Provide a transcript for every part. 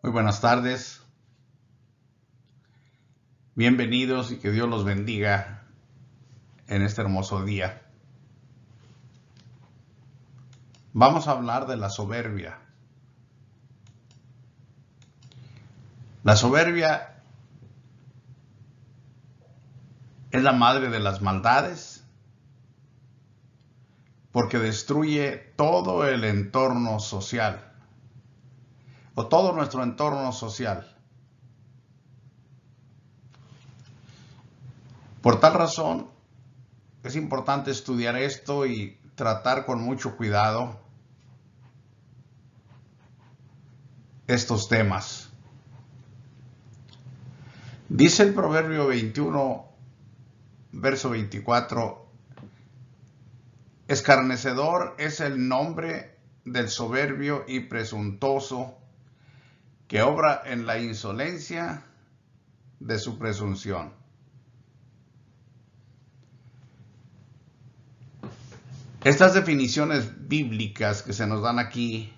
Muy buenas tardes, bienvenidos y que Dios los bendiga en este hermoso día. Vamos a hablar de la soberbia. La soberbia es la madre de las maldades porque destruye todo el entorno social o todo nuestro entorno social. Por tal razón, es importante estudiar esto y tratar con mucho cuidado estos temas. Dice el Proverbio 21, verso 24, escarnecedor es el nombre del soberbio y presuntuoso que obra en la insolencia de su presunción. Estas definiciones bíblicas que se nos dan aquí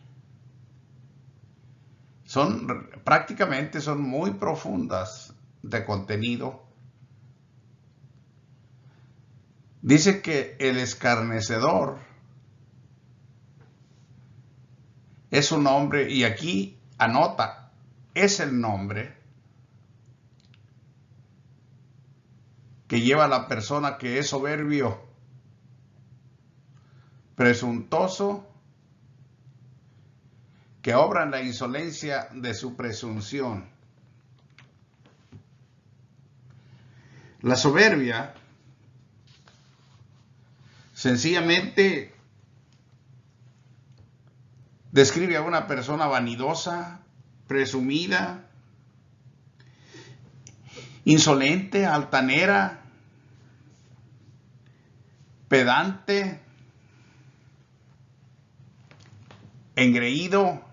prácticamente son muy profundas de contenido. Dice que el escarnecedor es un nombre, y aquí anota, es el nombre que lleva a la persona que es soberbio, presuntuoso, que obra en la insolencia de su presunción. La soberbia sencillamente describe a una persona vanidosa, presumida, insolente, altanera, pedante, engreído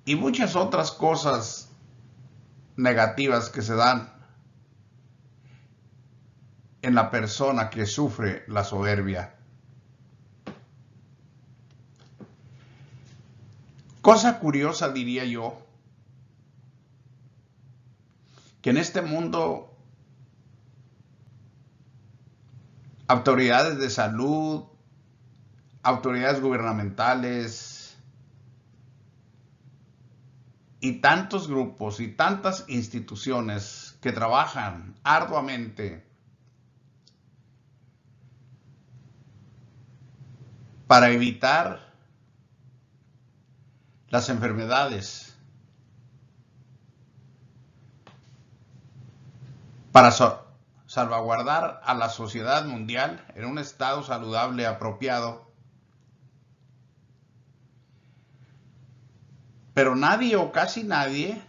y muchas otras cosas negativas que se dan en la persona que sufre la soberbia. Cosa curiosa, diría yo, que en este mundo autoridades de salud, autoridades gubernamentales y tantos grupos y tantas instituciones que trabajan arduamente para evitar las enfermedades, para salvaguardar a la sociedad mundial en un estado saludable apropiado. Pero nadie o casi nadie,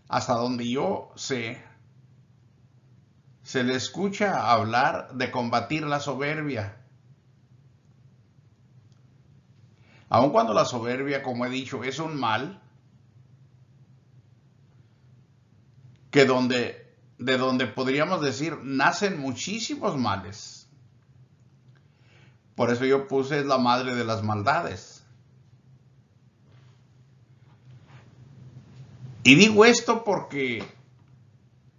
hasta donde yo sé, se le escucha hablar de combatir la soberbia. Aun cuando la soberbia, como he dicho, es un mal, que de donde podríamos decir nacen muchísimos males. Por eso yo puse es la madre de las maldades. Y digo esto porque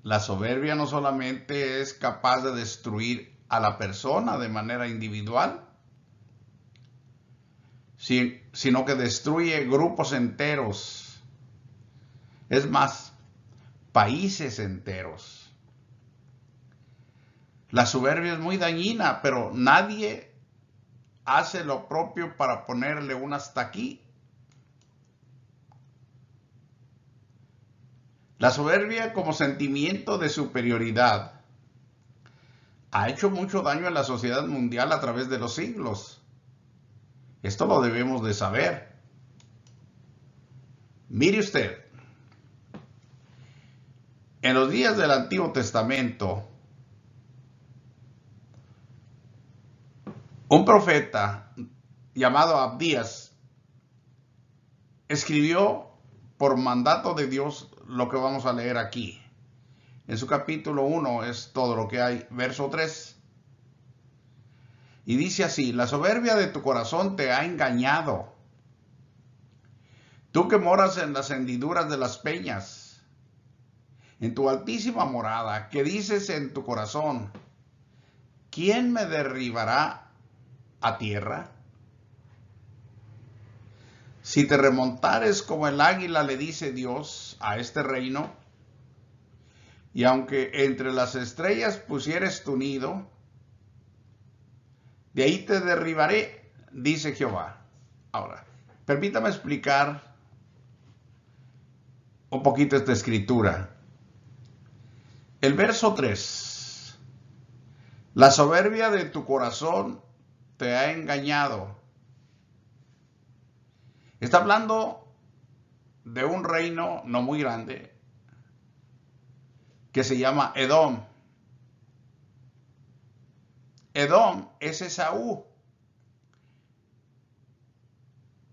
la soberbia no solamente es capaz de destruir a la persona de manera individual, sino que destruye grupos enteros. Es más, países enteros. La soberbia es muy dañina, pero nadie hace lo propio para ponerle un hasta aquí. La soberbia como sentimiento de superioridad ha hecho mucho daño a la sociedad mundial a través de los siglos. Esto lo debemos de saber. Mire usted, en los días del Antiguo Testamento, un profeta llamado Abdías escribió por mandato de Dios lo que vamos a leer aquí. En su capítulo 1 es todo lo que hay, verso 3. Y dice así: la soberbia de tu corazón te ha engañado Tú que moras en las hendiduras de las peñas, en tu altísima morada, que dices en tu corazón, ¿quién me derribará a tierra? Si te remontares como el águila, le dice Dios a este reino, y aunque entre las estrellas pusieres tu nido, de ahí te derribaré, dice Jehová. Ahora, permítame explicar un poquito esta escritura. El verso 3. La soberbia de tu corazón te ha engañado. Está hablando de un reino no muy grande que se llama Edom. Edom es Esaú,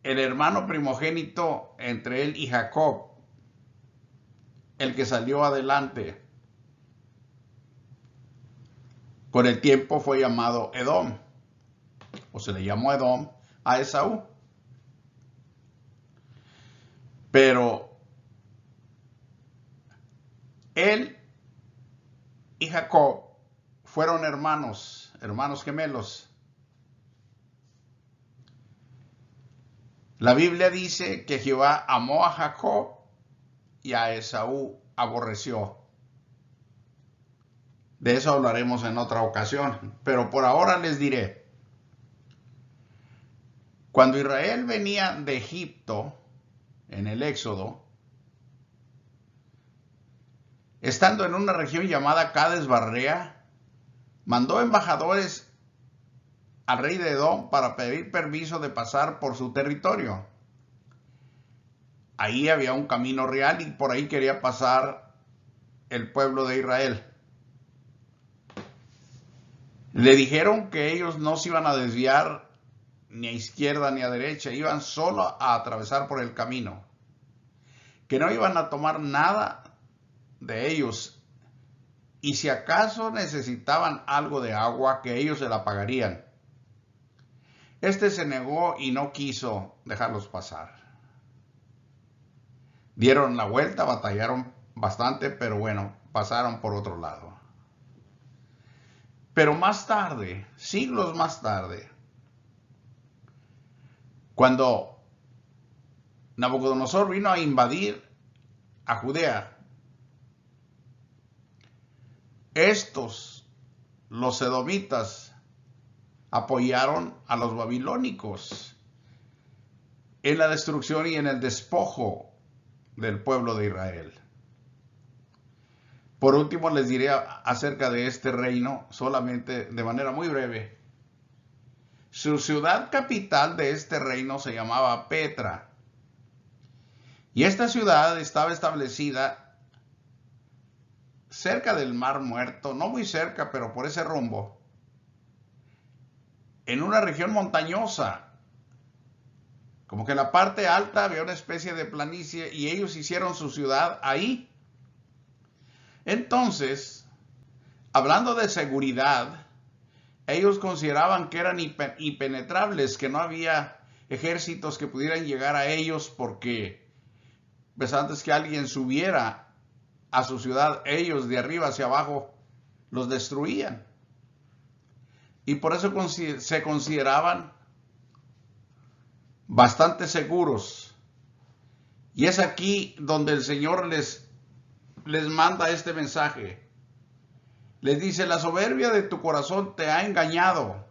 el hermano primogénito entre él y Jacob, el que salió adelante. Con el tiempo fue llamado Edom, o se le llamó Edom a Esaú. Pero él y Jacob fueron hermanos gemelos. La Biblia dice que Jehová amó a Jacob y a Esaú aborreció. De eso hablaremos en otra ocasión, pero por ahora les diré. Cuando Israel venía de Egipto, en el Éxodo, estando en una región llamada Cades Barnea, mandó embajadores al rey de Edom para pedir permiso de pasar por su territorio. Ahí había un camino real y por ahí quería pasar el pueblo de Israel. Le dijeron que ellos no se iban a desviar ni a izquierda ni a derecha, iban solo a atravesar por el camino, que no iban a tomar nada de ellos y si acaso necesitaban algo de agua, que ellos se la pagarían. Este se negó y no quiso dejarlos pasar. Dieron la vuelta, batallaron bastante, pero bueno, pasaron por otro lado. Pero más tarde, siglos más tarde, cuando Nabucodonosor vino a invadir a Judea, los edomitas, apoyaron a los babilónicos en la destrucción y en el despojo del pueblo de Israel. Por último, les diré acerca de este reino, solamente de manera muy breve. Su ciudad capital de este reino se llamaba Petra. Y esta ciudad estaba establecida cerca del Mar Muerto, no muy cerca, pero por ese rumbo, en una región montañosa. Como que en la parte alta había una especie de planicie y ellos hicieron su ciudad ahí. Entonces, hablando de seguridad, ellos consideraban que eran impenetrables, que no había ejércitos que pudieran llegar a ellos porque, pues antes que alguien subiera a su ciudad, ellos de arriba hacia abajo los destruían. Y por eso se consideraban bastante seguros. Y es aquí donde el Señor les manda este mensaje. Les dice: la soberbia de tu corazón te ha engañado.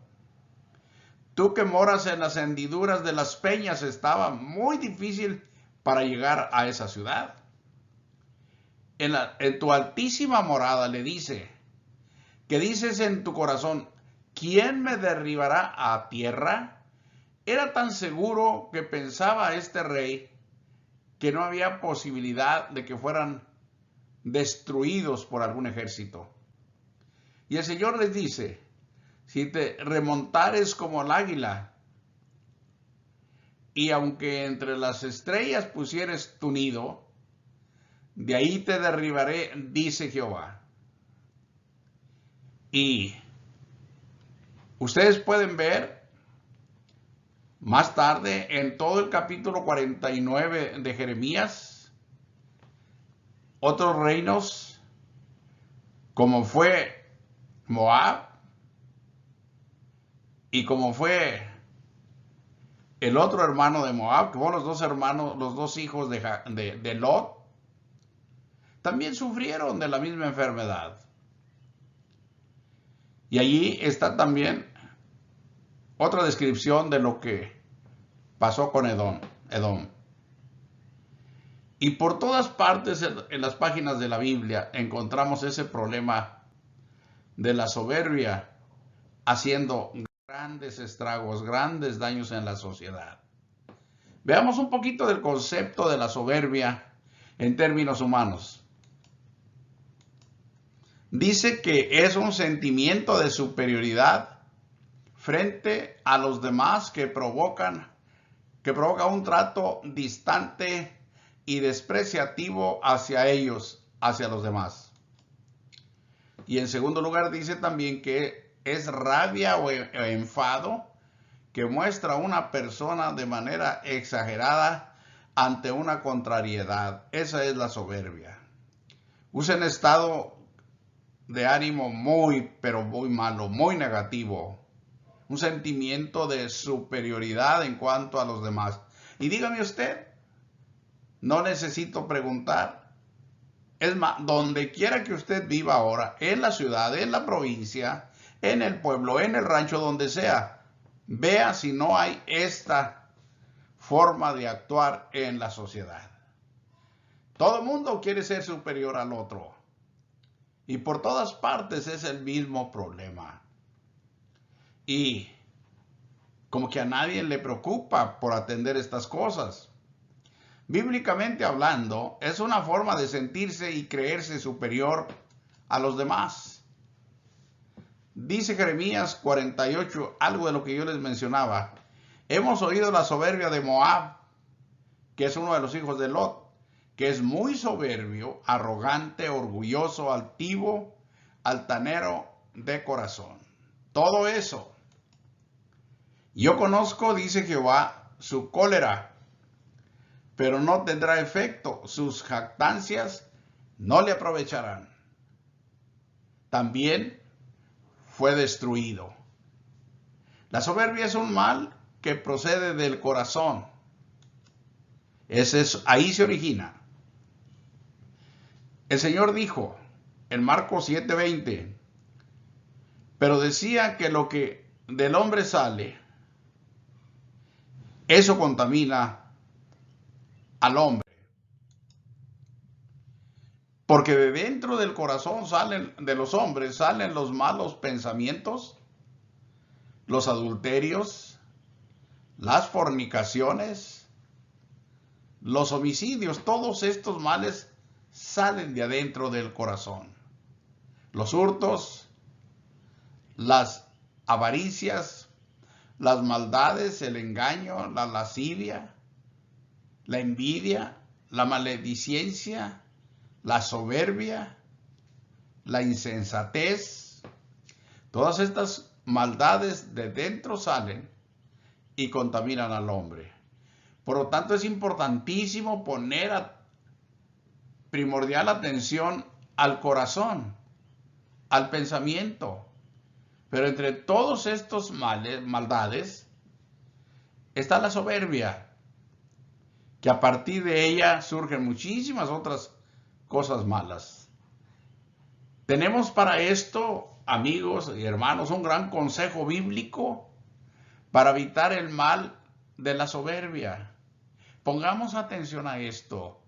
Tú que moras en las hendiduras de las peñas, estaba muy difícil para llegar a esa ciudad. En tu altísima morada, le dice, que dices en tu corazón, ¿quién me derribará a tierra? Era tan seguro que pensaba este rey que no había posibilidad de que fueran destruidos por algún ejército. Y el Señor les dice: si te remontares como el águila, y aunque entre las estrellas pusieres tu nido, de ahí te derribaré, dice Jehová. Y ustedes pueden ver Más tarde, en todo el capítulo 49 de Jeremías, otros reinos, como fue Moab y como fue el otro hermano de Moab, que fueron los dos hermanos, los dos hijos de Lot, también sufrieron de la misma enfermedad. Y allí está también otra descripción de lo que pasó con Edom. Y por todas partes en las páginas de la Biblia encontramos ese problema de la soberbia haciendo grandes estragos, grandes daños en la sociedad. Veamos un poquito del concepto de la soberbia en términos humanos. Dice que es un sentimiento de superioridad frente a los demás que provoca un trato distante y despreciativo hacia ellos, hacia los demás. Y en segundo lugar dice también que es rabia o enfado que muestra una persona de manera exagerada ante una contrariedad. Esa es la soberbia. Usa un estado de ánimo muy, pero muy malo, muy negativo. Un sentimiento de superioridad en cuanto a los demás. Y dígame usted, no necesito preguntar. Es más, donde quiera que usted viva ahora, en la ciudad, en la provincia, en el pueblo, en el rancho, donde sea, vea si no hay esta forma de actuar en la sociedad. Todo el mundo quiere ser superior al otro. Y por todas partes es el mismo problema. Y como que a nadie le preocupa por atender estas cosas. Bíblicamente hablando, es una forma de sentirse y creerse superior a los demás. Dice Jeremías 48, algo de lo que yo les mencionaba. Hemos oído la soberbia de Moab, que es uno de los hijos de Lot, que es muy soberbio, arrogante, orgulloso, altivo, altanero de corazón. Todo eso. Yo conozco, dice Jehová, su cólera, pero no tendrá efecto. Sus jactancias no le aprovecharán. También fue destruido. La soberbia es un mal que procede del corazón. Ahí se origina. El Señor dijo en Marcos 7:20, pero decía que lo que del hombre sale, eso contamina al hombre. Porque de dentro del corazón de los hombres salen los malos pensamientos, los adulterios, las fornicaciones, los homicidios. Todos estos males salen de adentro del corazón. Los hurtos, las avaricias, las maldades, el engaño, la lascivia, la envidia, la maledicencia, la soberbia, la insensatez. Todas estas maldades de dentro salen y contaminan al hombre. Por lo tanto, es importantísimo poner primordial atención al corazón, al pensamiento. Pero entre todos estos maldades está la soberbia, que a partir de ella surgen muchísimas otras cosas malas. Tenemos para esto, amigos y hermanos, un gran consejo bíblico para evitar el mal de la soberbia. Pongamos atención a esto.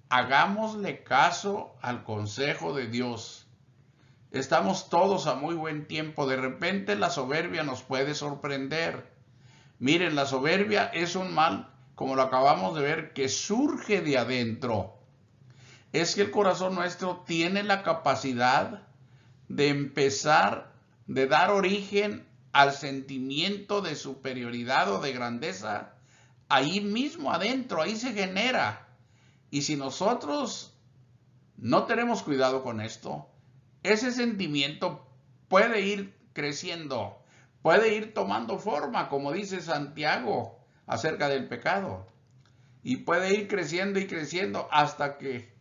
Hagámosle caso al consejo de Dios. Estamos todos a muy buen tiempo. De repente la soberbia nos puede sorprender. Miren, la soberbia es un mal, como lo acabamos de ver, que surge de adentro. Es que el corazón nuestro tiene la capacidad de empezar, de dar origen al sentimiento de superioridad o de grandeza. Ahí mismo adentro, ahí se genera. Y si nosotros no tenemos cuidado con esto, ese sentimiento puede ir creciendo, puede ir tomando forma, como dice Santiago. acerca del pecado. Y puede ir creciendo y creciendo hasta que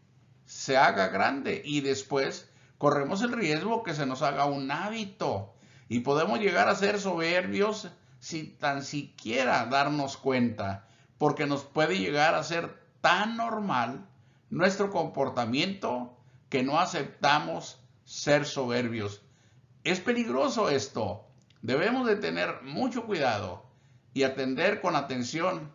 se haga grande y después corremos el riesgo que se nos haga un hábito y podemos llegar a ser soberbios sin tan siquiera darnos cuenta, porque nos puede llegar a ser tan normal nuestro comportamiento que no aceptamos ser soberbios. Es peligroso esto. Debemos de tener mucho cuidado y atender con atención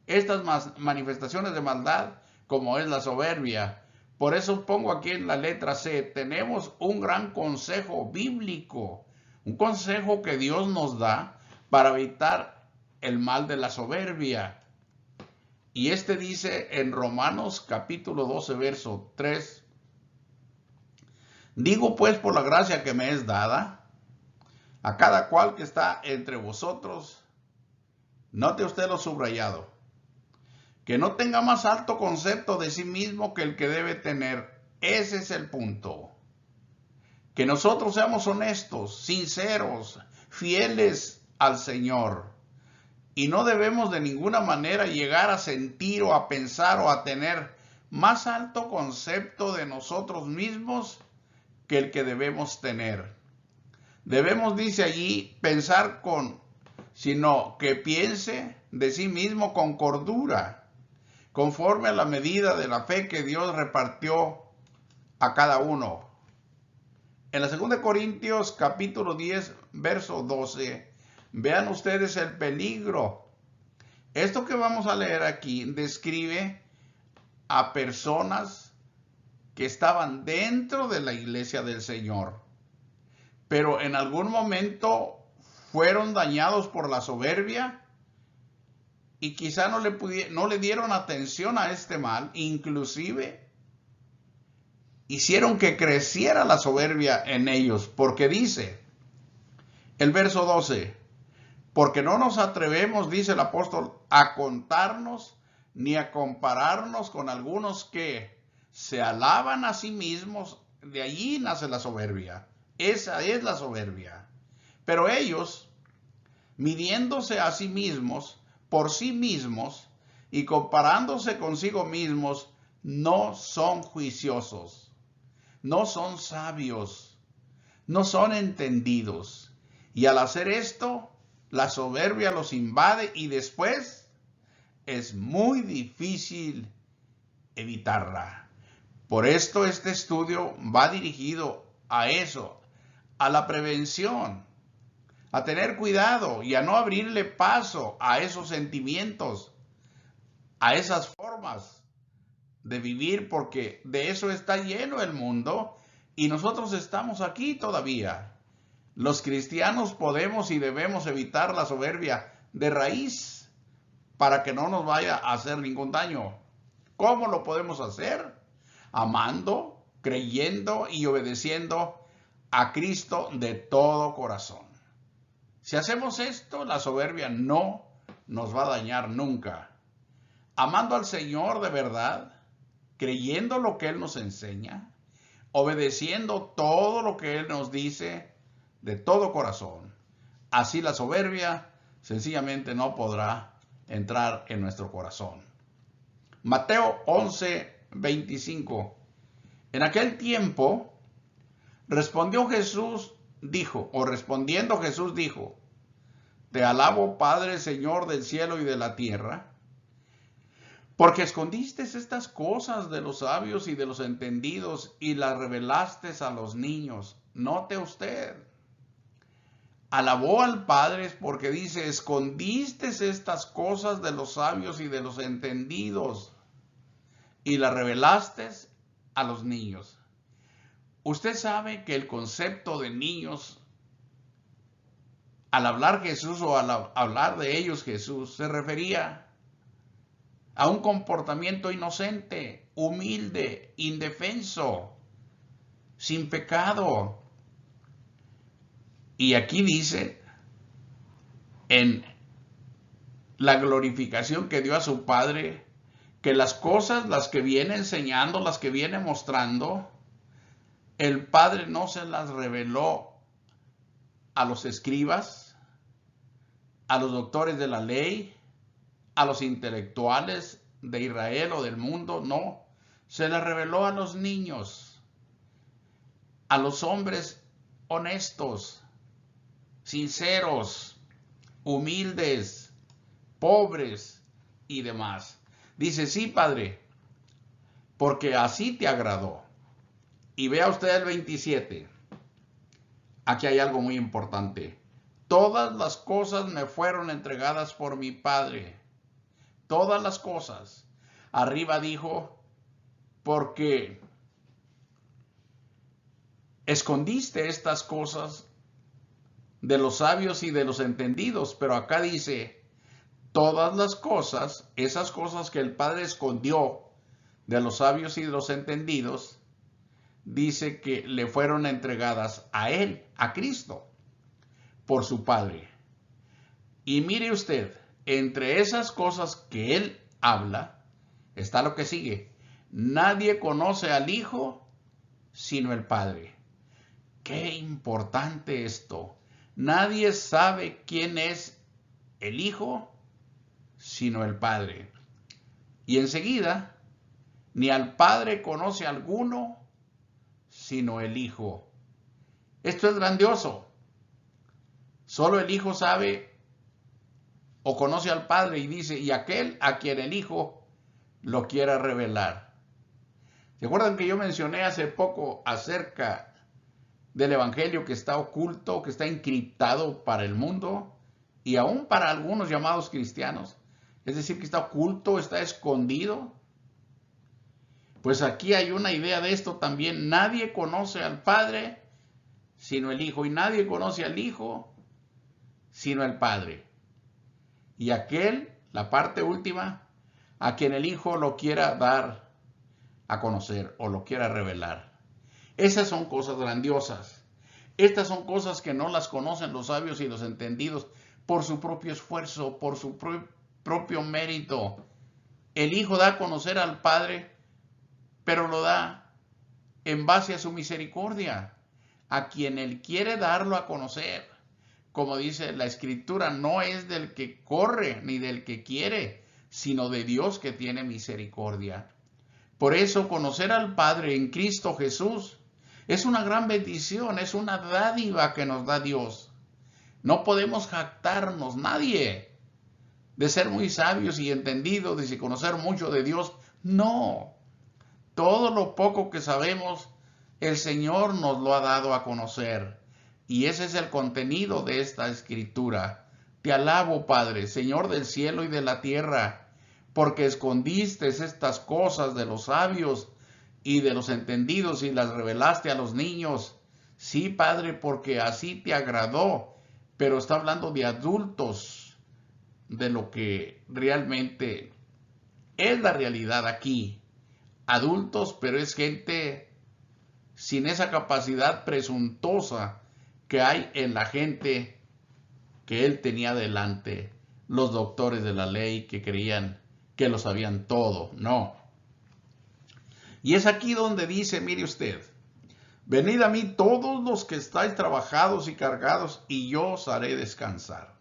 estas manifestaciones de maldad como es la soberbia. Por eso pongo aquí en la letra C, tenemos un gran consejo bíblico, un consejo que Dios nos da para evitar el mal de la soberbia. Y este dice en Romanos capítulo 12, verso 3, digo pues por la gracia que me es dada, a cada cual que está entre vosotros, note usted lo subrayado, que no tenga más alto concepto de sí mismo que el que debe tener. Ese es el punto. Que nosotros seamos honestos, sinceros, fieles al Señor. Y no debemos de ninguna manera llegar a sentir o a pensar o a tener más alto concepto de nosotros mismos que el que debemos tener. Debemos, dice allí, pensar sino que piense de sí mismo con cordura, conforme a la medida de la fe que Dios repartió a cada uno. En la 2 Corintios capítulo 10, verso 12, vean ustedes el peligro. Esto que vamos a leer aquí describe a personas que estaban dentro de la iglesia del Señor, pero en algún momento fueron dañados por la soberbia y quizá no le dieron atención a este mal, inclusive hicieron que creciera la soberbia en ellos, porque dice el verso 12, porque no nos atrevemos, dice el apóstol, a contarnos ni a compararnos con algunos que se alaban a sí mismos. De allí nace la soberbia. Esa es la soberbia. Pero ellos, midiéndose a sí mismos, por sí mismos y comparándose consigo mismos, no son juiciosos, no son sabios, no son entendidos. Y al hacer esto, la soberbia los invade y después es muy difícil evitarla. Por esto este estudio va dirigido a eso, a la prevención, a tener cuidado y a no abrirle paso a esos sentimientos, a esas formas de vivir, porque de eso está lleno el mundo y nosotros estamos aquí todavía. Los cristianos podemos y debemos evitar la soberbia de raíz para que no nos vaya a hacer ningún daño. ¿Cómo lo podemos hacer? Amando, creyendo y obedeciendo a Cristo de todo corazón. Si hacemos esto, la soberbia no nos va a dañar nunca. Amando al Señor de verdad, creyendo lo que Él nos enseña, obedeciendo todo lo que Él nos dice de todo corazón. Así la soberbia sencillamente no podrá entrar en nuestro corazón. Mateo 11, 25. En aquel tiempo respondiendo Jesús dijo, te alabo, Padre, Señor del cielo y de la tierra, porque escondiste estas cosas de los sabios y de los entendidos y las revelaste a los niños. Note usted, alabó al Padre porque dice, escondiste estas cosas de los sabios y de los entendidos y las revelaste a los niños. Usted sabe que el concepto de niños, al hablar Jesús o al hablar de ellos Jesús, se refería a un comportamiento inocente, humilde, indefenso, sin pecado. Y aquí dice, en la glorificación que dio a su Padre, que las cosas, las que viene enseñando, las que viene mostrando, el Padre no se las reveló a los escribas, a los doctores de la ley, a los intelectuales de Israel o del mundo, no. Se le reveló a los niños, a los hombres honestos, sinceros, humildes, pobres y demás. Dice, sí, Padre, porque así te agradó. Y vea usted el 27. Aquí hay algo muy importante. Todas las cosas me fueron entregadas por mi Padre. Todas las cosas. Arriba dijo, porque escondiste estas cosas de los sabios y de los entendidos. Pero acá dice, todas las cosas, esas cosas que el Padre escondió de los sabios y de los entendidos, dice que le fueron entregadas a Él, a Cristo, por su Padre. Y mire usted, entre esas cosas que Él habla, está lo que sigue. Nadie conoce al Hijo sino el Padre. Qué importante esto. Nadie sabe quién es el Hijo sino el Padre. Y enseguida, ni al Padre conoce alguno sino el Hijo. Esto es grandioso. Solo el Hijo sabe o conoce al Padre, y dice, y aquel a quien el Hijo lo quiera revelar. ¿Se acuerdan que yo mencioné hace poco acerca del Evangelio que está oculto, que está encriptado para el mundo y aún para algunos llamados cristianos? Es decir, que está oculto, está escondido. Pues aquí hay una idea de esto también. Nadie conoce al Padre sino el Hijo, y nadie conoce al Hijo sino el Padre. Y aquel, la parte última, a quien el Hijo lo quiera dar a conocer o lo quiera revelar. Esas son cosas grandiosas. Estas son cosas que no las conocen los sabios y los entendidos por su propio esfuerzo, por su propio mérito. El Hijo da a conocer al Padre, pero lo da en base a su misericordia, a quien Él quiere darlo a conocer. Como dice la Escritura, no es del que corre ni del que quiere, sino de Dios que tiene misericordia. Por eso conocer al Padre en Cristo Jesús es una gran bendición, es una dádiva que nos da Dios. No podemos jactarnos, nadie, de ser muy sabios y entendidos, de conocer mucho de Dios. No, todo lo poco que sabemos, el Señor nos lo ha dado a conocer. Y ese es el contenido de esta Escritura. Te alabo, Padre, Señor del cielo y de la tierra, porque escondiste estas cosas de los sabios y de los entendidos y las revelaste a los niños. Sí, Padre, porque así te agradó. Pero está hablando de adultos, de lo que realmente es la realidad aquí. Adultos, pero es gente sin esa capacidad presuntuosa que hay en la gente que él tenía delante, los doctores de la ley que creían que lo sabían todo. No. Y es aquí donde dice, mire usted, venid a mí todos los que estáis trabajados y cargados, y yo os haré descansar.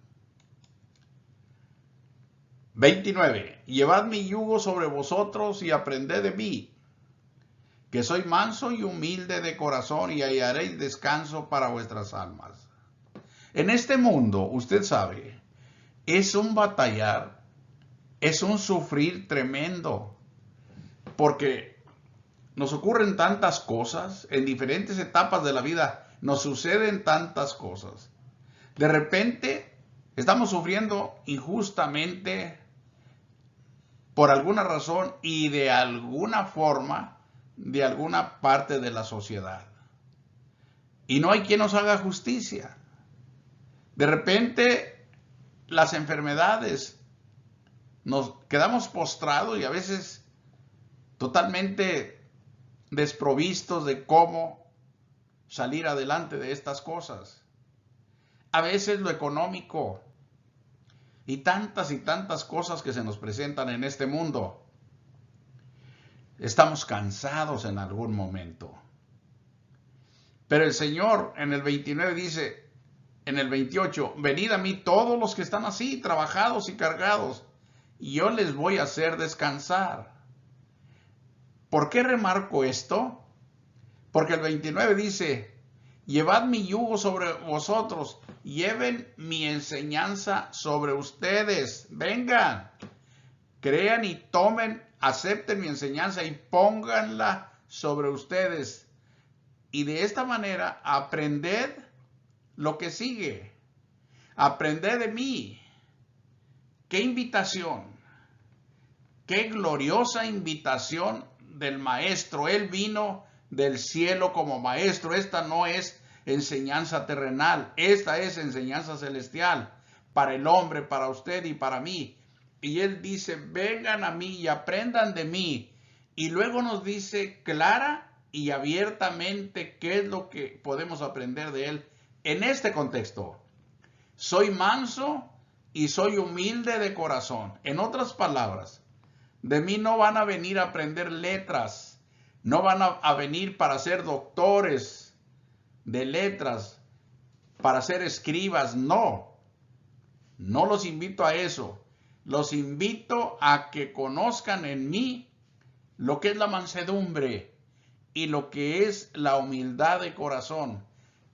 29. Llevad mi yugo sobre vosotros y aprended de mí, que soy manso y humilde de corazón, y hallaréis descanso para vuestras almas. En este mundo, usted sabe, es un batallar, es un sufrir tremendo, porque nos ocurren tantas cosas, en diferentes etapas de la vida nos suceden tantas cosas. De repente estamos sufriendo injustamente por alguna razón y de alguna forma, de alguna parte de la sociedad. Y no hay quien nos haga justicia. De repente las enfermedades, nos quedamos postrados y a veces totalmente desprovistos de cómo salir adelante de estas cosas. A veces lo económico y tantas cosas que se nos presentan en este mundo. Estamos cansados en algún momento. Pero el Señor en el 29 dice, en el 28, venid a mí todos los que están así, trabajados y cargados, y yo les voy a hacer descansar. ¿Por qué remarco esto? Porque el 29 dice, llevad mi yugo sobre vosotros, lleven mi enseñanza sobre ustedes. Vengan, crean y tomen, acepten mi enseñanza y pónganla sobre ustedes. Y de esta manera aprended lo que sigue. Aprended de mí. ¡Qué invitación! ¡Qué gloriosa invitación del Maestro! Él vino del cielo como Maestro. Esta no es enseñanza terrenal. Esta es enseñanza celestial para el hombre, para usted y para mí. Y Él dice, vengan a mí y aprendan de mí. Y luego nos dice clara y abiertamente qué es lo que podemos aprender de Él en este contexto. Soy manso y soy humilde de corazón. En otras palabras, de mí no van a venir a aprender letras, no van a venir para ser doctores de letras, para ser escribas, no. No los invito a eso. Los invito a que conozcan en mí lo que es la mansedumbre y lo que es la humildad de corazón.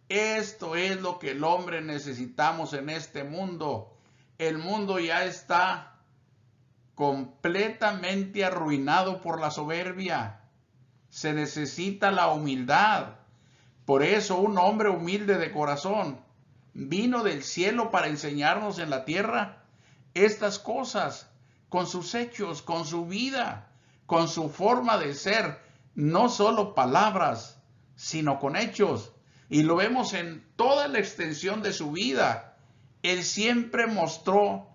Esto es lo que el hombre necesitamos en este mundo. El mundo ya está completamente arruinado por la soberbia. Se necesita la humildad. Por eso un hombre humilde de corazón vino del cielo para enseñarnos en la tierra estas cosas, con sus hechos, con su vida, con su forma de ser, no solo palabras, sino con hechos. Y lo vemos en toda la extensión de su vida. Él siempre mostró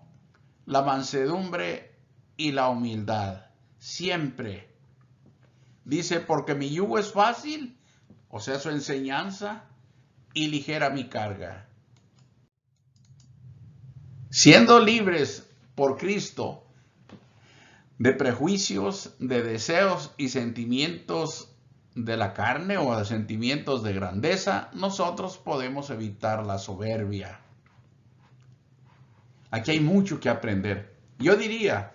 la mansedumbre y la humildad. Siempre. Dice, porque mi yugo es fácil, o sea, su enseñanza, y ligera mi carga. Siendo libres por Cristo de prejuicios, de deseos y sentimientos de la carne o de sentimientos de grandeza, nosotros podemos evitar la soberbia. Aquí hay mucho que aprender. Yo diría,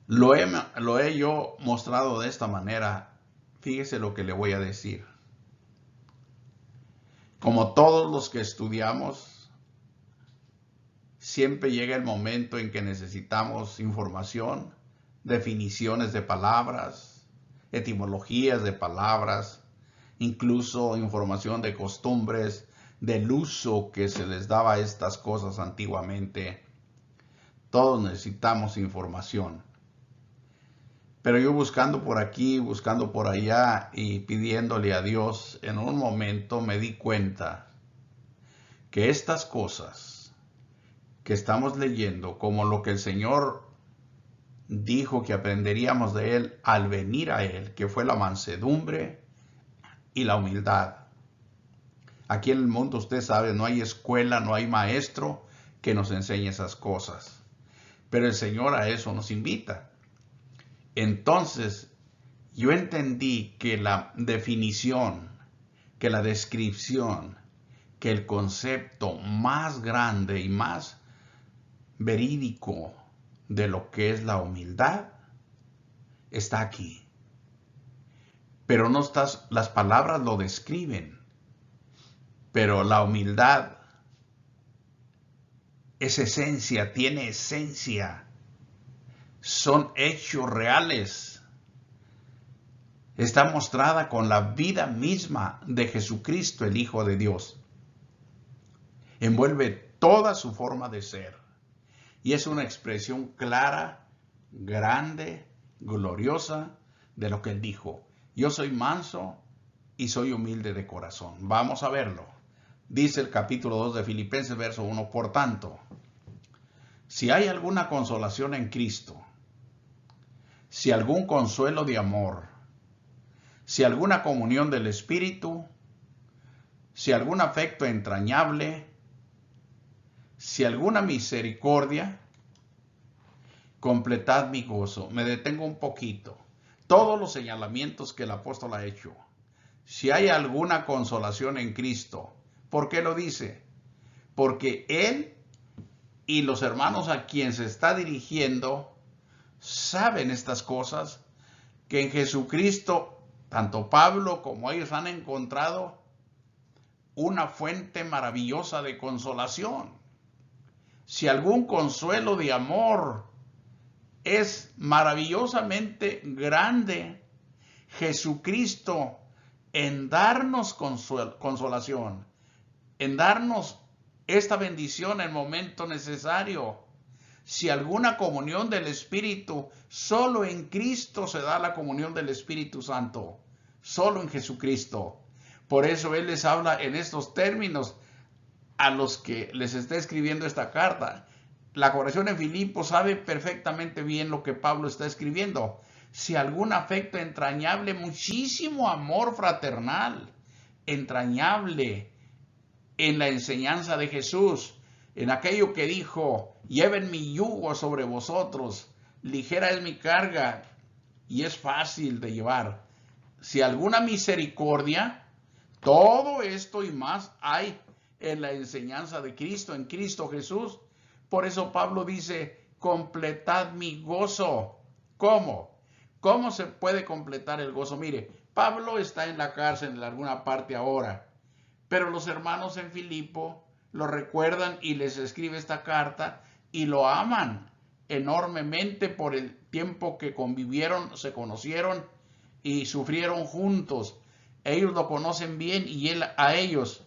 lo he yo mostrado de esta manera. Fíjese lo que le voy a decir. Como todos los que estudiamos, siempre llega el momento en que necesitamos información, definiciones de palabras, etimologías de palabras, incluso información de costumbres, del uso que se les daba a estas cosas antiguamente. Todos necesitamos información. Pero yo buscando por aquí, buscando por allá y pidiéndole a Dios, en un momento me di cuenta que estas cosas que estamos leyendo, como lo que el Señor dijo que aprenderíamos de Él al venir a Él, que fue la mansedumbre y la humildad. Aquí en el mundo, usted sabe, no hay escuela, no hay maestro que nos enseñe esas cosas. Pero el Señor a eso nos invita. Entonces, yo entendí que la definición, que la descripción, que el concepto más grande y más verídico de lo que es la humildad está aquí. Pero no estás, las palabras lo describen, pero la humildad es esencia, tiene esencia. Son hechos reales. Está mostrada con la vida misma de Jesucristo, el Hijo de Dios. Envuelve toda su forma de ser. Y es una expresión clara, grande, gloriosa de lo que Él dijo. Yo soy manso y soy humilde de corazón. Vamos a verlo. Dice el capítulo 2 de Filipenses, verso 1. Por tanto, si hay alguna consolación en Cristo, si algún consuelo de amor, si alguna comunión del Espíritu, si algún afecto entrañable, si alguna misericordia, completad mi gozo. Me detengo un poquito. Todos los señalamientos que el apóstol ha hecho. Si hay alguna consolación en Cristo, ¿por qué lo dice? Porque Él Y los hermanos a quien se está dirigiendo saben estas cosas, que en Jesucristo, tanto Pablo como ellos han encontrado una fuente maravillosa de consolación. Si algún consuelo de amor es maravillosamente grande, Jesucristo en darnos consolación, en darnos esta bendición en el momento necesario. Si alguna comunión del Espíritu, solo en Cristo se da la comunión del Espíritu Santo, solo en Jesucristo. Por eso Él les habla en estos términos a los que les está escribiendo esta carta. La congregación en Filipo sabe perfectamente bien lo que Pablo está escribiendo. Si algún afecto entrañable, muchísimo amor fraternal, entrañable en la enseñanza de Jesús, en aquello que dijo: lleven mi yugo sobre vosotros, ligera es mi carga y es fácil de llevar. Si alguna misericordia, todo esto y más hay en la enseñanza de Cristo, en Cristo Jesús. Por eso Pablo dice: completad mi gozo. ¿Cómo? ¿Cómo se puede completar el gozo? Mire, Pablo está en la cárcel en alguna parte ahora, pero los hermanos en Filipo lo recuerdan y les escribe esta carta y lo aman enormemente por el tiempo que convivieron, se conocieron y sufrieron juntos. Ellos lo conocen bien y él a ellos.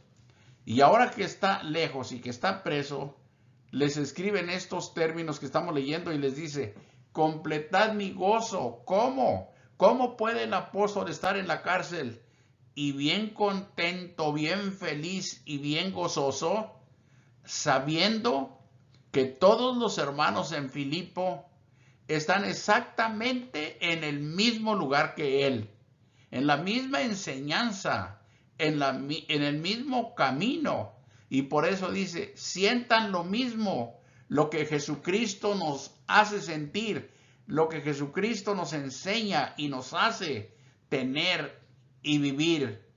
Y ahora que está lejos y que está preso, les escriben estos términos que estamos leyendo y les dice: completad mi gozo. ¿Cómo? ¿Cómo puede el apóstol estar en la cárcel y bien contento, bien feliz y bien gozoso, sabiendo que todos los hermanos en Filipo están exactamente en el mismo lugar que él, en la misma enseñanza, en el mismo camino? Y por eso dice: sientan lo mismo, lo que Jesucristo nos hace sentir, lo que Jesucristo nos enseña y nos hace tener y vivir.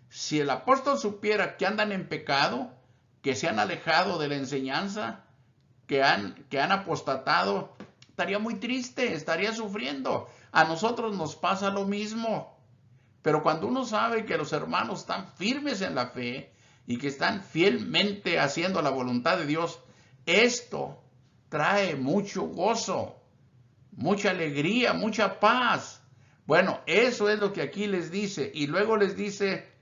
Si el apóstol supiera que andan en pecado, que se han alejado de la enseñanza, que han apostatado, estaría muy triste, estaría sufriendo. A nosotros nos pasa lo mismo. Pero cuando uno sabe que los hermanos están firmes en la fe y que están fielmente haciendo la voluntad de Dios, esto trae mucho gozo, mucha alegría, mucha paz. Bueno, eso es lo que aquí les dice. Y luego les dice: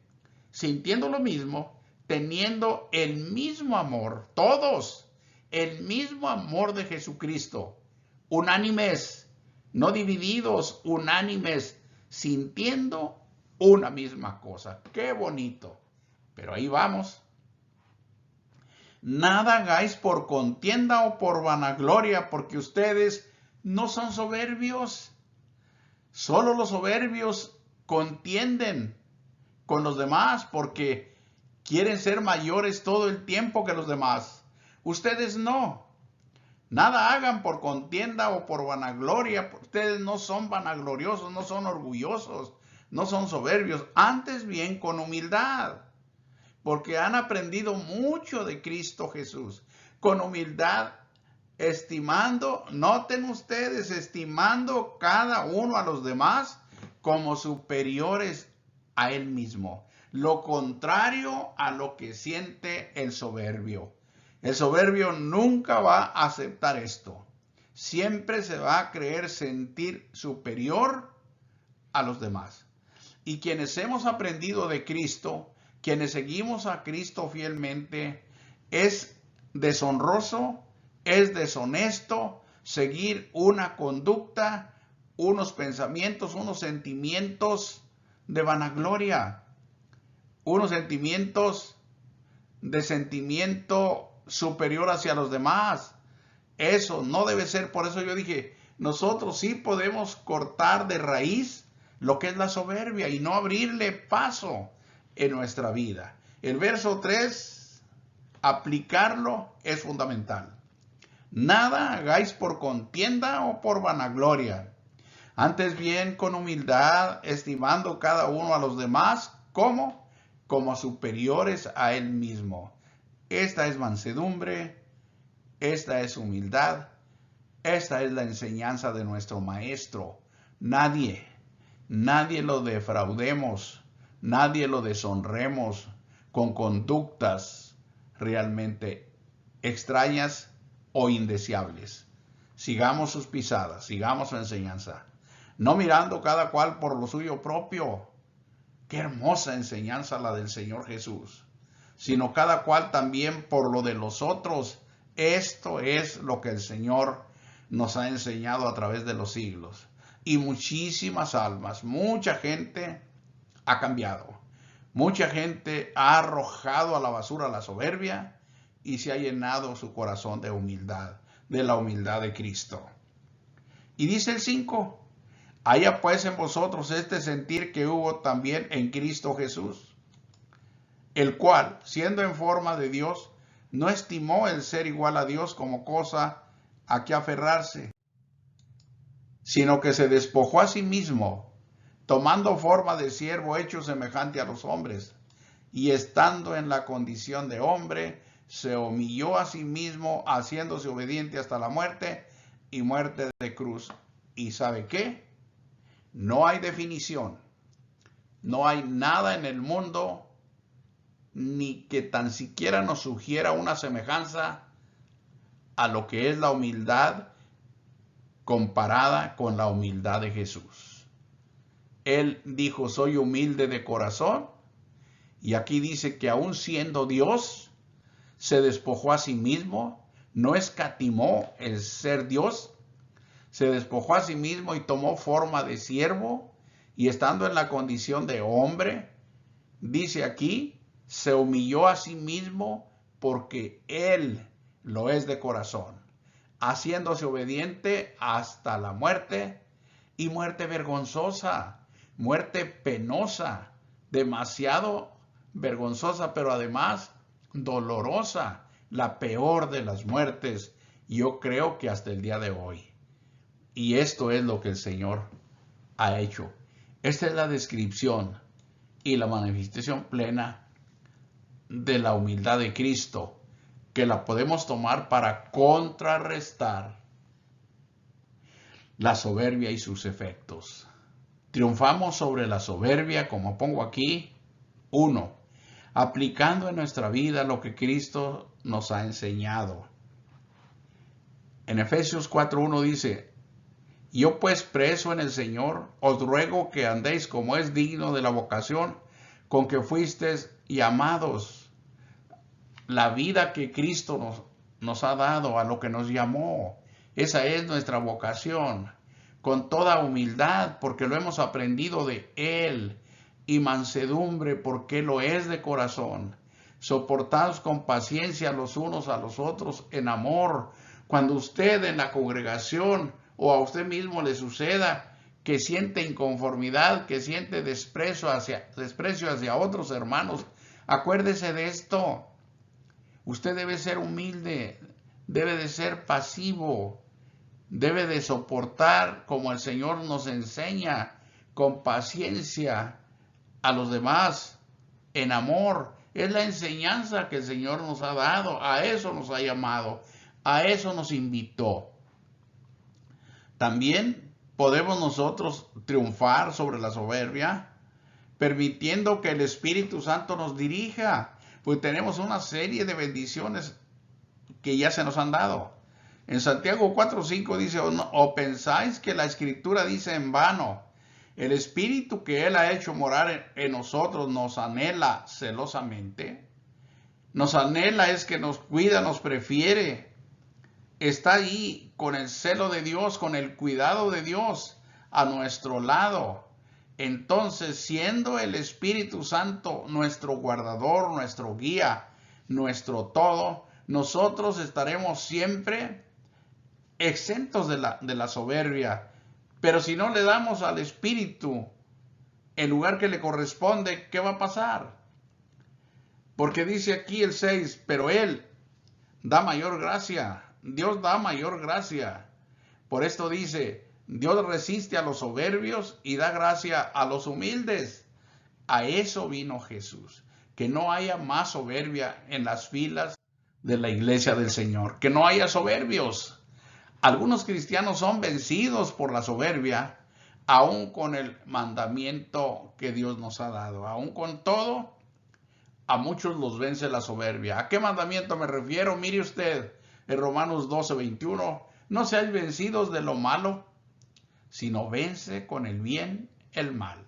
sintiendo lo mismo, teniendo el mismo amor, todos, el mismo amor de Jesucristo, unánimes, no divididos, unánimes, sintiendo una misma cosa. ¡Qué bonito! Pero ahí vamos. Nada hagáis por contienda o por vanagloria, porque ustedes no son soberbios. Solo los soberbios contienden con los demás porque quieren ser mayores todo el tiempo que los demás. Ustedes no. Nada hagan por contienda o por vanagloria. Ustedes no son vanagloriosos, no son orgullosos, no son soberbios. Antes bien con humildad, porque han aprendido mucho de Cristo Jesús. Con humildad, estimando, noten ustedes, estimando cada uno a los demás como superiores a él mismo. Lo contrario a lo que siente el soberbio. El soberbio nunca va a aceptar esto. Siempre se va a creer sentir superior a los demás. Y quienes hemos aprendido de Cristo, quienes seguimos a Cristo fielmente, es deshonroso, es deshonesto seguir una conducta, unos pensamientos, unos sentimientos de vanagloria, unos sentimientos de sentimiento superior hacia los demás. Eso no debe ser. Por eso yo dije, nosotros sí podemos cortar de raíz lo que es la soberbia y no abrirle paso en nuestra vida. El verso 3, aplicarlo es fundamental. Nada hagáis por contienda o por vanagloria. Antes bien con humildad, estimando cada uno a los demás como superiores a él mismo. Esta es mansedumbre Esta es humildad. Esta es la enseñanza de nuestro Maestro. Nadie lo defraudemos, nadie lo deshonremos con conductas realmente extrañas o indeseables. Sigamos sus pisadas, sigamos su enseñanza, no mirando cada cual por lo suyo propio. Qué hermosa enseñanza la del Señor Jesús, sino cada cual también por lo de los otros. Esto es lo que el Señor nos ha enseñado a través de los siglos. Y muchísimas almas, mucha gente ha cambiado. Mucha gente ha arrojado a la basura la soberbia y se ha llenado su corazón de humildad, de la humildad de Cristo. Y dice el 5, haya pues en vosotros este sentir que hubo también en Cristo Jesús, el cual, siendo en forma de Dios, no estimó el ser igual a Dios como cosa a que aferrarse, sino que se despojó a sí mismo, tomando forma de siervo hecho semejante a los hombres, y estando en la condición de hombre, se humilló a sí mismo, haciéndose obediente hasta la muerte y muerte de cruz. ¿Y sabe qué? No hay definición, no hay nada en el mundo, ni que tan siquiera nos sugiera una semejanza a lo que es la humildad comparada con la humildad de Jesús. Él dijo, soy humilde de corazón, y aquí dice que aún siendo Dios, se despojó a sí mismo, no escatimó el ser Dios, se despojó a sí mismo y tomó forma de siervo, y estando en la condición de hombre, dice aquí, se humilló a sí mismo porque Él lo es de corazón, haciéndose obediente hasta la muerte, y muerte vergonzosa, muerte penosa, demasiado vergonzosa, pero además dolorosa, la peor de las muertes, yo creo que hasta el día de hoy. Y esto es lo que el Señor ha hecho. Esta es la descripción y la manifestación plena de la humildad de Cristo, que la podemos tomar para contrarrestar la soberbia y sus efectos. Triunfamos sobre la soberbia, como pongo aquí, 1, aplicando en nuestra vida lo que Cristo nos ha enseñado. En Efesios 4:1 dice, yo pues preso en el Señor, os ruego que andéis como es digno de la vocación con que fuisteis llamados. La vida que Cristo nos ha dado, a lo que nos llamó, esa es nuestra vocación, con toda humildad, porque lo hemos aprendido de Él, y mansedumbre, porque lo es de corazón. Soportaos con paciencia los unos a los otros en amor. Cuando usted en la congregación o a usted mismo le suceda que siente inconformidad, que siente desprecio hacia otros hermanos, acuérdese de esto. Usted debe ser humilde, debe de ser pasivo, debe de soportar como el Señor nos enseña, con paciencia a los demás, en amor. Es la enseñanza que el Señor nos ha dado, a eso nos ha llamado, a eso nos invitó. También podemos nosotros triunfar sobre la soberbia, permitiendo que el Espíritu Santo nos dirija, pues tenemos una serie de bendiciones que ya se nos han dado. En Santiago 4:5 dice, o pensáis que la Escritura dice en vano, el Espíritu que Él ha hecho morar en nosotros nos anhela celosamente. Nos anhela es que nos cuida, nos prefiere. Está ahí con el celo de Dios, con el cuidado de Dios a nuestro lado. Entonces, siendo el Espíritu Santo nuestro guardador, nuestro guía, nuestro todo, nosotros estaremos siempre exentos de la soberbia. Pero si no le damos al Espíritu el lugar que le corresponde, ¿qué va a pasar? Porque dice aquí el 6, pero Él da mayor gracia. Dios da mayor gracia. Por esto dice, Dios resiste a los soberbios y da gracia a los humildes. A eso vino Jesús. Que no haya más soberbia en las filas de la iglesia del Señor, que no haya soberbios. Algunos cristianos son vencidos por la soberbia, aún con el mandamiento que Dios nos ha dado. Aún con todo, a muchos los vence la soberbia. ¿A qué mandamiento me refiero? Mire usted, en Romanos 12:21, no seáis vencidos de lo malo, sino vence con el bien el mal.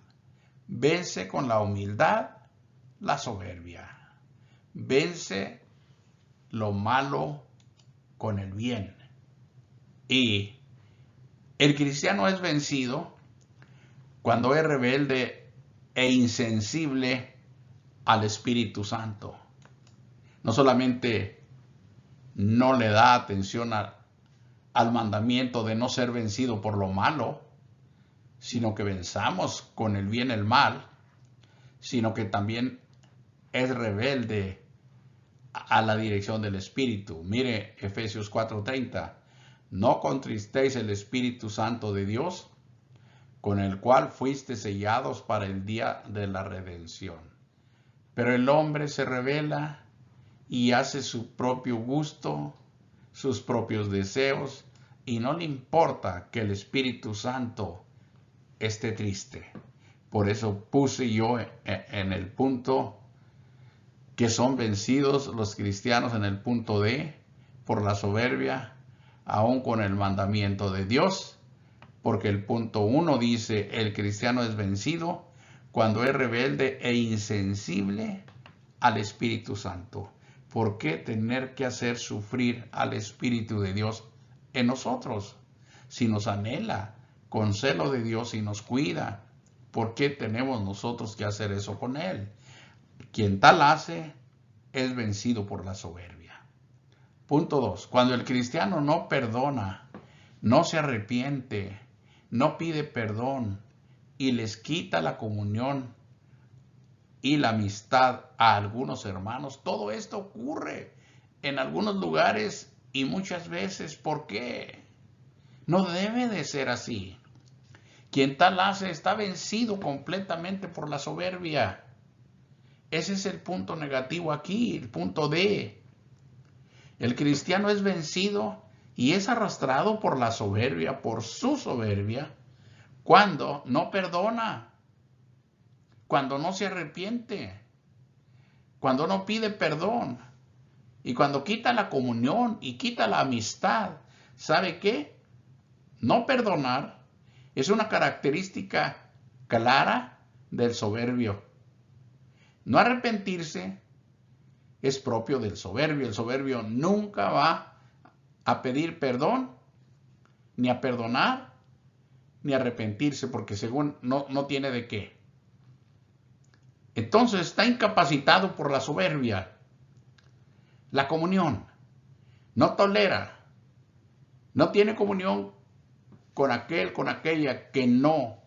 Vence con la humildad la soberbia. Vence lo malo con el bien. Y el cristiano es vencido cuando es rebelde e insensible al Espíritu Santo. No solamente no le da atención al mandamiento de no ser vencido por lo malo, sino que venzamos con el bien el mal, sino que también es rebelde a la dirección del Espíritu. Mire Efesios 4:30, no contristéis el Espíritu Santo de Dios, con el cual fuiste sellados para el día de la redención. Pero el hombre se rebela y hace su propio gusto, sus propios deseos, y no le importa que el Espíritu Santo esté triste. Por eso puse yo en el punto que son vencidos los cristianos en el punto D por la soberbia, aún con el mandamiento de Dios, porque el punto 1 dice, el cristiano es vencido cuando es rebelde e insensible al Espíritu Santo. ¿Por qué tener que hacer sufrir al Espíritu de Dios en nosotros? Si nos anhela con celo de Dios y nos cuida, ¿por qué tenemos nosotros que hacer eso con Él? Quien tal hace es vencido por la soberbia. Punto 2. Cuando el cristiano no perdona, no se arrepiente, no pide perdón y les quita la comunión y la amistad a algunos hermanos, todo esto ocurre en algunos lugares y muchas veces. ¿Por qué? No debe de ser así. Quien tal hace está vencido completamente por la soberbia. Ese es el punto negativo aquí, el punto D. El cristiano es vencido y es arrastrado por la soberbia, por su soberbia, cuando no perdona, cuando no se arrepiente, cuando no pide perdón y cuando quita la comunión y quita la amistad. ¿Sabe qué? No perdonar es una característica clara del soberbio. No arrepentirse es propio del soberbio. El soberbio nunca va a pedir perdón, ni a perdonar, ni a arrepentirse, porque según no tiene de qué. Entonces está incapacitado por la soberbia. La comunión. No tolera. No tiene comunión con aquel, con aquella que no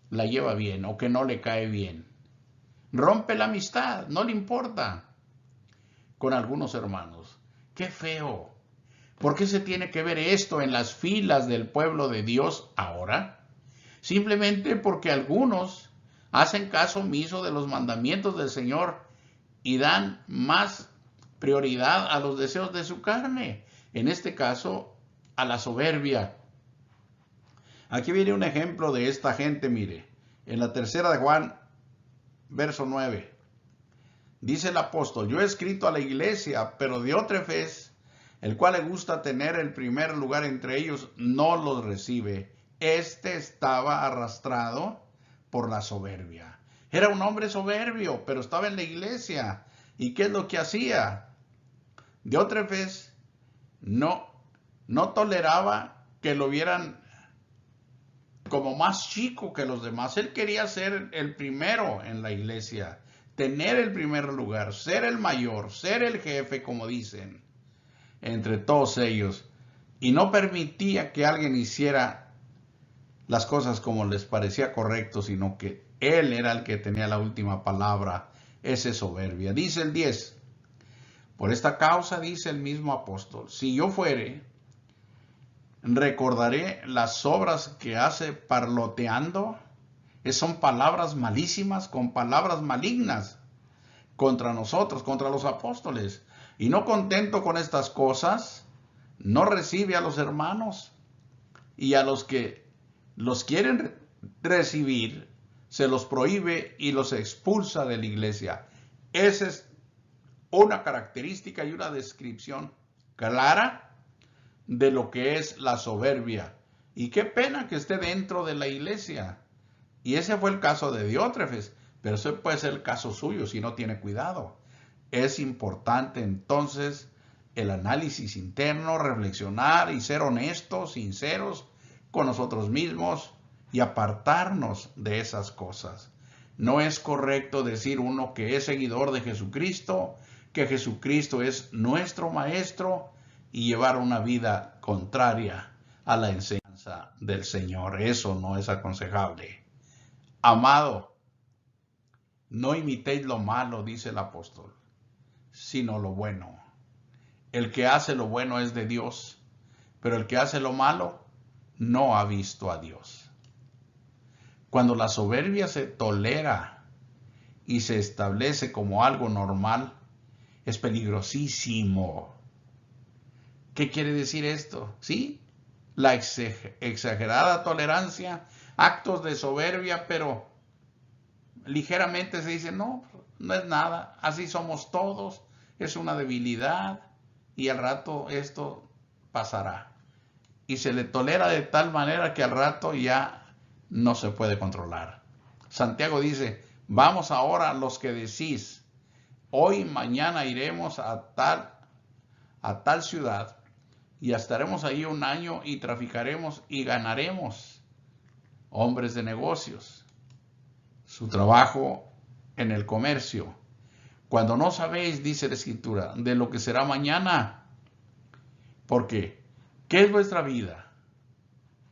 la lleva bien o que no le cae bien. Rompe la amistad, no le importa. Con algunos hermanos. ¡Qué feo! ¿Por qué se tiene que ver esto en las filas del pueblo de Dios ahora? Simplemente porque algunos hacen caso omiso de los mandamientos del Señor y dan más prioridad a los deseos de su carne. En este caso, a la soberbia. Aquí viene un ejemplo de esta gente, mire. En la 3 de Juan, verso 9. Dice el apóstol, yo he escrito a la iglesia, pero Diótrefes, el cual le gusta tener el primer lugar entre ellos, no los recibe. Este estaba arrastrado por la soberbia. Era un hombre soberbio, pero estaba en la iglesia. ¿Y qué es lo que hacía? Diótrefes no toleraba que lo vieran como más chico que los demás. Él quería ser el primero en la iglesia, tener el primer lugar, ser el mayor, ser el jefe, como dicen, entre todos ellos. Y no permitía que alguien hiciera las cosas como les parecía correcto, sino que él era el que tenía la última palabra. Esa soberbia. Dice el 10. Por esta causa, dice el mismo apóstol, si yo fuere, recordaré las obras que hace parloteando. Son palabras malísimas con palabras malignas contra nosotros, contra los apóstoles. Y no contento con estas cosas, no recibe a los hermanos, y a los que los quieren recibir, se los prohíbe y los expulsa de la iglesia. Esa es una característica y una descripción clara de lo que es la soberbia. Y qué pena que esté dentro de la iglesia. Y ese fue el caso de Diótrefes, pero ese puede ser el caso suyo si no tiene cuidado. Es importante entonces el análisis interno, reflexionar y ser honestos, sinceros con nosotros mismos y apartarnos de esas cosas. No es correcto decir uno que es seguidor de Jesucristo, que Jesucristo es nuestro maestro y llevar una vida contraria a la enseñanza del Señor. Eso no es aconsejable. Amado, no imitéis lo malo, dice el apóstol, sino lo bueno. El que hace lo bueno es de Dios, pero el que hace lo malo no ha visto a Dios. Cuando la soberbia se tolera y se establece como algo normal, es peligrosísimo. ¿Qué quiere decir esto? ¿Sí? La exagerada tolerancia, actos de soberbia, pero ligeramente se dice, no, no es nada, así somos todos, es una debilidad y al rato esto pasará. Y se le tolera de tal manera que al rato ya no se puede controlar. Santiago dice, vamos ahora los que decís, hoy y mañana iremos a tal ciudad y estaremos ahí un año y traficaremos y ganaremos. Hombres de negocios, su trabajo en el comercio. Cuando no sabéis, dice la Escritura, de lo que será mañana. Porque, ¿qué es vuestra vida?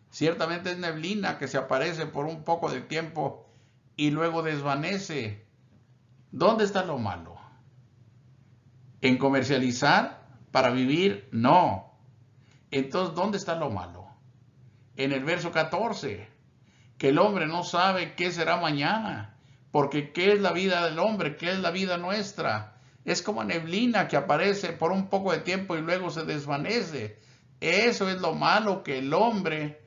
Ciertamente es neblina que se aparece por un poco de tiempo y luego desvanece. ¿Dónde está lo malo? ¿En comercializar para vivir? No. Entonces, ¿dónde está lo malo? En el verso 14, que el hombre no sabe qué será mañana, porque ¿qué es la vida del hombre? ¿Qué es la vida nuestra? Es como neblina que aparece por un poco de tiempo y luego se desvanece. Eso es lo malo, que el hombre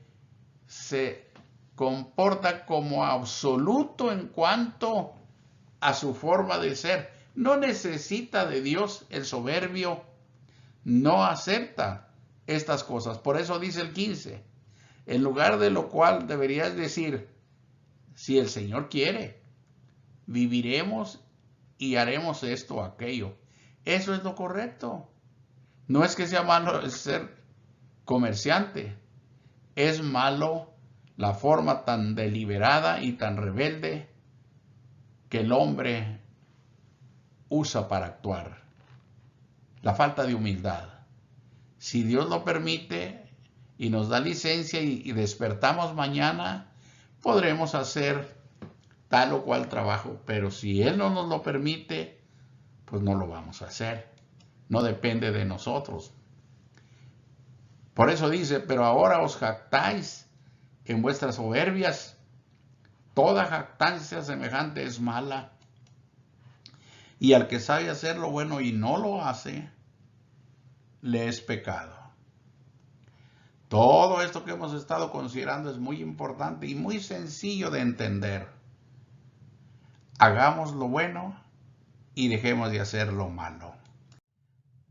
se comporta como absoluto en cuanto a su forma de ser. No necesita de Dios. El soberbio no acepta estas cosas. Por eso dice el 15, en lugar de lo cual deberías decir, si el Señor quiere, viviremos y haremos esto o aquello. Eso es lo correcto. No es que sea malo el ser comerciante, es malo la forma tan deliberada y tan rebelde que el hombre usa para actuar. La falta de humildad. Si Dios lo permite y nos da licencia y despertamos mañana, podremos hacer tal o cual trabajo, pero si Él no nos lo permite, pues no lo vamos a hacer. No depende de nosotros. Por eso dice, pero ahora os jactáis en vuestras soberbias. Toda jactancia semejante es mala. Y al que sabe hacer lo bueno y no lo hace, le es pecado. Todo esto que hemos estado considerando es muy importante y muy sencillo de entender. Hagamos lo bueno y dejemos de hacer lo malo.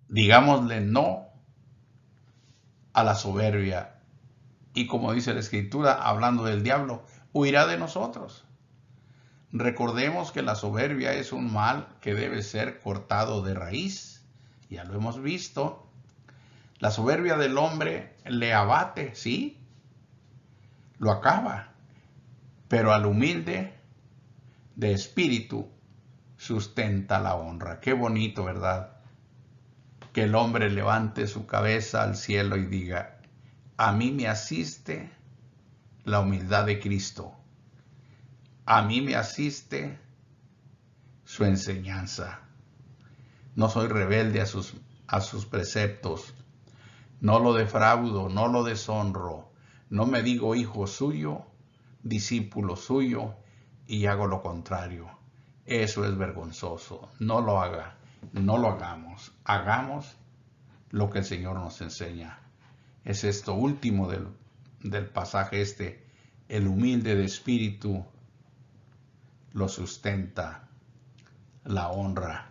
Digámosle no a la soberbia. Y como dice la Escritura, hablando del diablo, huirá de nosotros. Recordemos que la soberbia es un mal que debe ser cortado de raíz. Ya lo hemos visto. La soberbia del hombre le abate, ¿sí? Lo acaba. Pero al humilde de espíritu sustenta la honra. Qué bonito, ¿verdad? Que el hombre levante su cabeza al cielo y diga, a mí me asiste la humildad de Cristo. A mí me asiste su enseñanza. No soy rebelde a sus preceptos. No lo defraudo, no lo deshonro. No me digo hijo suyo, discípulo suyo, y hago lo contrario. Eso es vergonzoso. No lo haga. no lo hagamos. Hagamos lo que el Señor nos enseña. Es esto último del pasaje este. El humilde de espíritu lo sustenta la honra.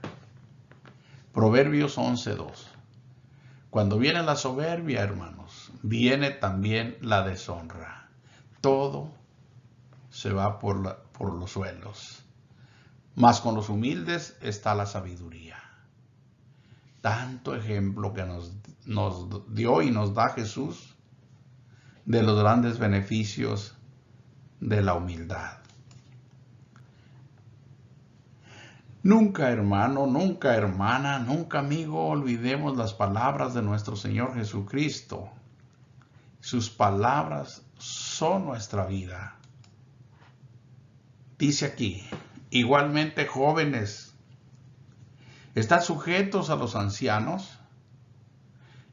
Proverbios 11:2. Cuando viene la soberbia, hermanos, viene también la deshonra. Todo se va por los suelos. Mas con los humildes está la sabiduría. Tanto ejemplo que nos dio y nos da Jesús de los grandes beneficios de la humildad. Nunca, hermano, nunca, hermana, nunca, amigo, olvidemos las palabras de nuestro Señor Jesucristo. Sus palabras son nuestra vida. Dice aquí, igualmente jóvenes, están sujetos a los ancianos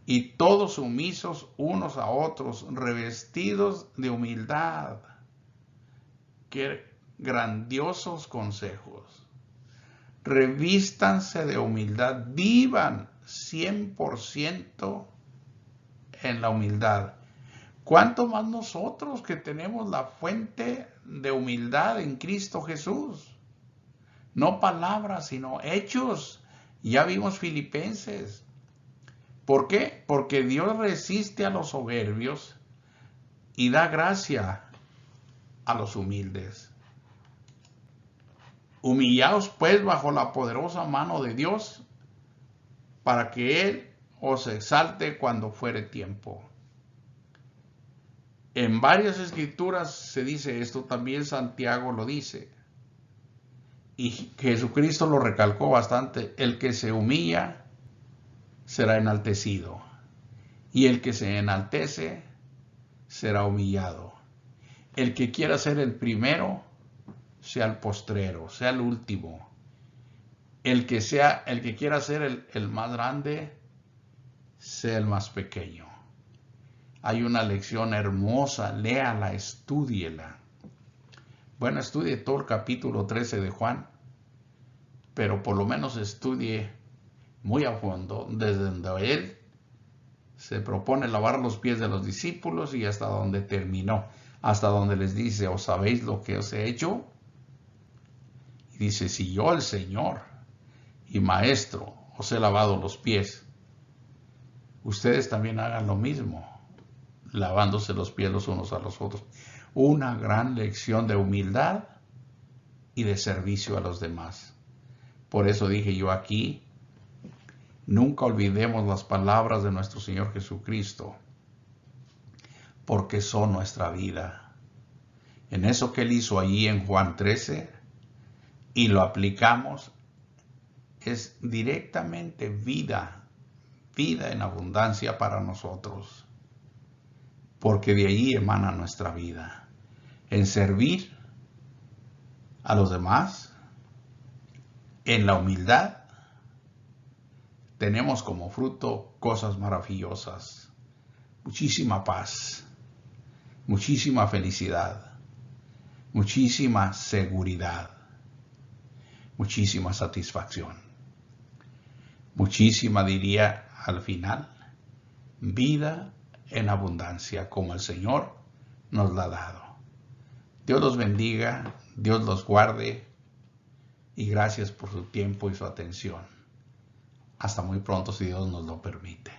y todos sumisos unos a otros, revestidos de humildad. Qué grandiosos consejos. Revístanse de humildad, vivan 100% en la humildad. ¿Cuánto más nosotros que tenemos la fuente de humildad en Cristo Jesús? No palabras, sino hechos. Ya vimos Filipenses. ¿Por qué? Porque Dios resiste a los soberbios y da gracia a los humildes. Humillaos pues bajo la poderosa mano de Dios, para que Él os exalte cuando fuere tiempo. En varias escrituras se dice esto, también Santiago lo dice. Y Jesucristo lo recalcó bastante, el que se humilla será enaltecido, y el que se enaltece será humillado. El que quiera ser el primero, sea el postrero, sea el último. El que quiera ser el más grande, sea el más pequeño. Hay una lección hermosa, léala, estúdiela. Bueno, estudie todo el capítulo 13 de Juan, pero por lo menos estudie muy a fondo, desde donde él se propone lavar los pies de los discípulos y hasta donde terminó, hasta donde les dice, ¿os sabéis lo que os he hecho? Y dice, si yo, el Señor y Maestro, os he lavado los pies, ustedes también hagan lo mismo, lavándose los pies los unos a los otros. Una gran lección de humildad y de servicio a los demás. Por eso dije yo aquí, nunca olvidemos las palabras de nuestro Señor Jesucristo, porque son nuestra vida. En eso que Él hizo allí en Juan 13, y lo aplicamos, es directamente vida en abundancia para nosotros, porque de allí emana nuestra vida, en servir a los demás, en la humildad, tenemos como fruto cosas maravillosas, muchísima paz, muchísima felicidad, muchísima seguridad, muchísima satisfacción, muchísima, diría al final, vida en abundancia, como el Señor nos la ha dado. Dios los bendiga, Dios los guarde, y gracias por su tiempo y su atención. Hasta muy pronto, si Dios nos lo permite.